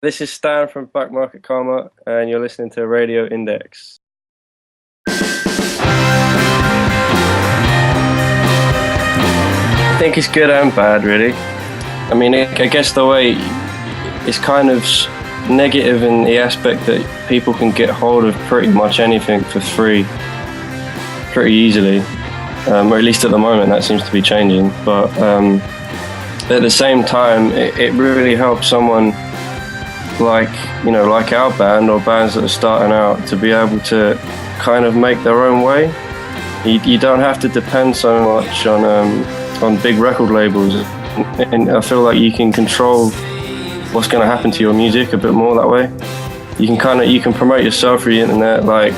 This is Stan from Rock Nocą, and you're listening to Radio Index. I think it's good and bad, really. I mean, I guess the way it's kind of negative in the aspect that people can get hold of pretty much anything for free pretty easily, or at least at the moment that seems to be changing. But at the same time, it really helps someone like our band or bands that are starting out to be able to kind of make their own way. You don't have to depend so much on big record labels, and I feel like you can control what's going to happen to your music a bit more that way. You can promote yourself through the internet. Like,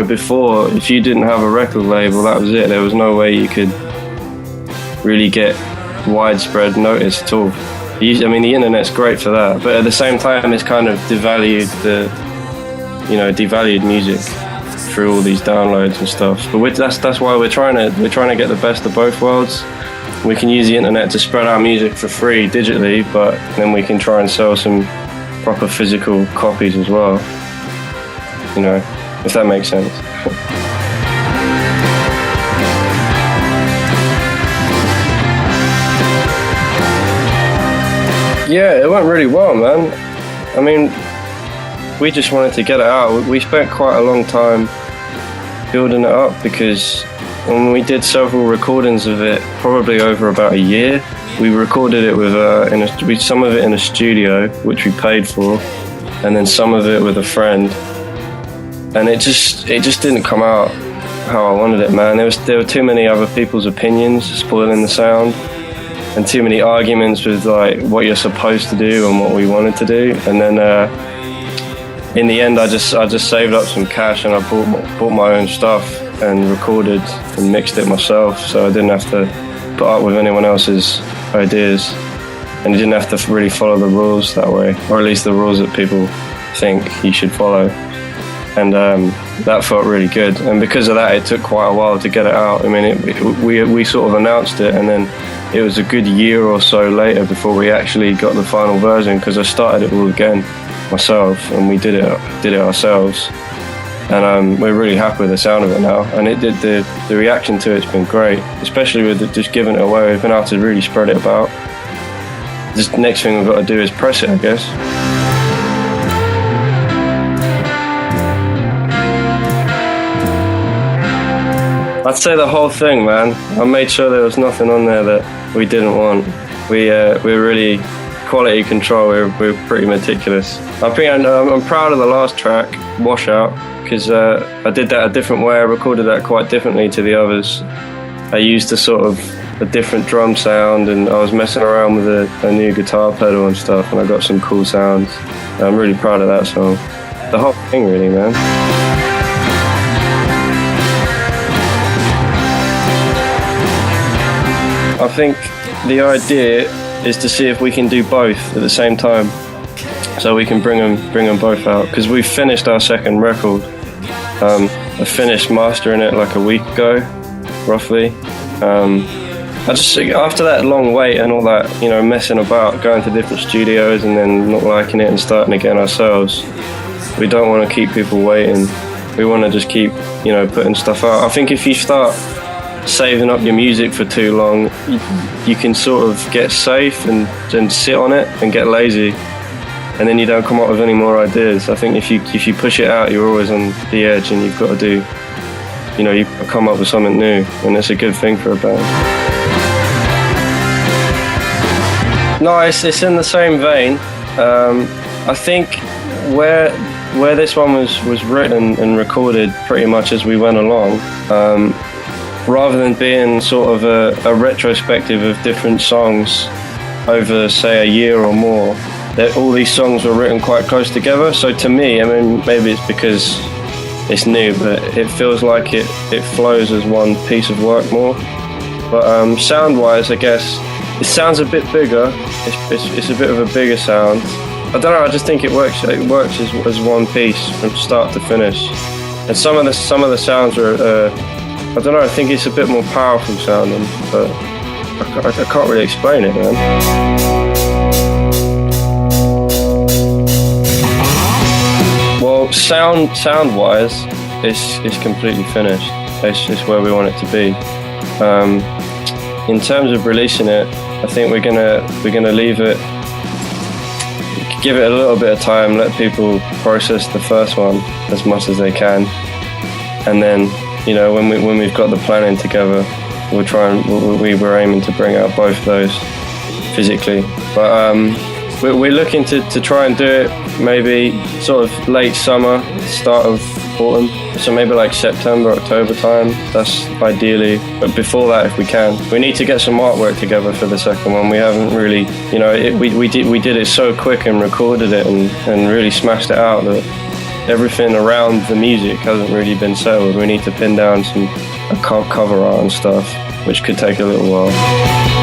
before, if you didn't have a record label, that was it. There was no way you could really get widespread notice at all. The internet's great for that, but at the same time, it's kind of devalued music through all these downloads and stuff. But that's why we're trying to get the best of both worlds. We can use the internet to spread our music for free digitally, but then we can try and sell some proper physical copies as well. If that makes sense. Yeah, it went really well, man. I mean, we just wanted to get it out. We spent quite a long time building it up because when we did several recordings of it, probably over about a year, we recorded it with some of it in a studio, which we paid for, and then some of it with a friend. And it just didn't come out how I wanted it, man. There were too many other people's opinions spoiling the sound, and too many arguments with like what you're supposed to do and what we wanted to do. And then in the end, I just saved up some cash and I bought my own stuff and recorded and mixed it myself, so I didn't have to put up with anyone else's ideas, and you didn't have to really follow the rules that way, or at least the rules that people think you should follow. And that felt really good, and because of that, it took quite a while to get it out. I mean, we sort of announced it, and then it was a good year or so later before we actually got the final version, because I started it all again myself, and we did it ourselves. And we're really happy with the sound of it now, and the reaction to it's been great, especially with just giving it away. We've been able to really spread it about. The next thing we've got to do is press it, I guess. I'd say the whole thing, man. I made sure there was nothing on there that we didn't want. We're really quality control. We're pretty meticulous. I'm proud of the last track, Washout, because I did that a different way. I recorded that quite differently to the others. I used a different drum sound, and I was messing around with a new guitar pedal and stuff, and I got some cool sounds. I'm really proud of that song. The whole thing, really, man. I think the idea is to see if we can do both at the same time, so we can bring them both out, because we've finished our second record. I finished mastering it like a week ago, roughly. After that long wait and all that, messing about, going to different studios and then not liking it and starting again ourselves, we don't want to keep people waiting. We want to just keep, putting stuff out. I think if you start saving up your music for too long, you can sort of get safe and sit on it and get lazy, and then you don't come up with any more ideas. I think if you push it out, you're always on the edge, and you've got to do, you come up with something new, and it's a good thing for a band. No, it's in the same vein. I think where this one was written and recorded pretty much as we went along, rather than being sort of a retrospective of different songs over, say, a year or more, that all these songs were written quite close together. So to me, I mean, maybe it's because it's new, but it feels like it flows as one piece of work more. But sound-wise, I guess, it sounds a bit bigger. It's a bit of a bigger sound. I don't know, I just think it works as one piece from start to finish. And some of the sounds are, I don't know, I think it's a bit more powerful sounding, but I can't really explain it, man. sound wise, it's completely finished. It's where we want it to be. In terms of releasing it, I think we're gonna leave it, give it a little bit of time, let people process the first one as much as they can, and then, you know, when we've got the planning together, we'll try and we're aiming to bring out both of those physically. But we're looking to try and do it maybe sort of late summer, start of autumn. So maybe like September, October time. That's ideally. But before that, if we can, we need to get some artwork together for the second one. We haven't really, you know, we did it so quick and recorded it and really smashed it out that everything around the music hasn't really been settled. We need to pin down some cover art and stuff, which could take a little while.